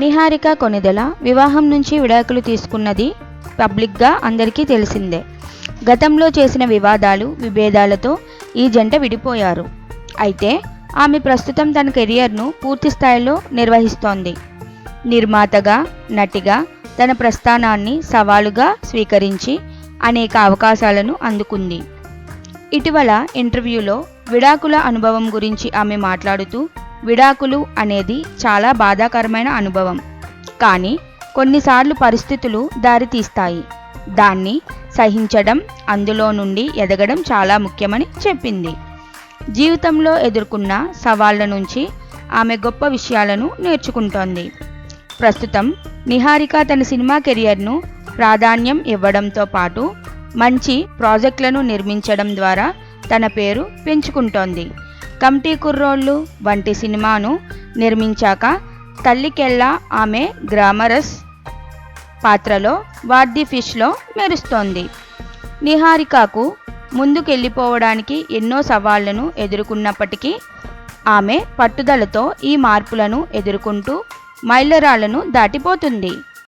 నిహారిక కొణిదెల వివాహం నుంచి విడాకులు తీసుకున్నది పబ్లిక్గా అందరికీ తెలిసిందే. గతంలో చేసిన వివాదాలు, విభేదాలతో ఈ జంట విడిపోయారు. అయితే ఆమె ప్రస్తుతం తన కెరియర్ను పూర్తి స్థాయిలో నిర్వహిస్తోంది. నిర్మాతగా, నటిగా తన ప్రస్థానాన్ని సవాలుగా స్వీకరించి అనేక అవకాశాలను అందుకుంది. ఇటీవల ఇంటర్వ్యూలో విడాకుల అనుభవం గురించి ఆమె మాట్లాడుతూ, విడాకులు అనేది చాలా బాధాకరమైన అనుభవం, కానీ కొన్నిసార్లు పరిస్థితులు దారితీస్తాయి. దాన్ని సహించడం, అందులో నుండి ఎదగడం చాలా ముఖ్యమని చెప్పింది. జీవితంలో ఎదుర్కొన్న సవాళ్ల నుంచి ఆమె గొప్ప విషయాలను నేర్చుకుంటోంది. ప్రస్తుతం నిహారిక తన సినిమా కెరియర్ను ప్రాధాన్యం ఇవ్వడంతో పాటు మంచి ప్రాజెక్టులను నిర్మించడం ద్వారా తన పేరు పెంచుకుంటోంది. కమిటీ కుర్రోళ్ళు వంటి సినిమాను నిర్మించాక తల్లికెల్లా ఆమె గ్లామరస్ పాత్రలో వాట్ ది ఫిష్లో మెరుస్తోంది. నిహారికకు ముందుకెళ్ళిపోవడానికి ఎన్నో సవాళ్లను ఎదుర్కొన్నప్పటికీ ఆమె పట్టుదలతో ఈ మార్పులను ఎదుర్కొంటూ మైలురాళ్లను దాటిపోతుంది.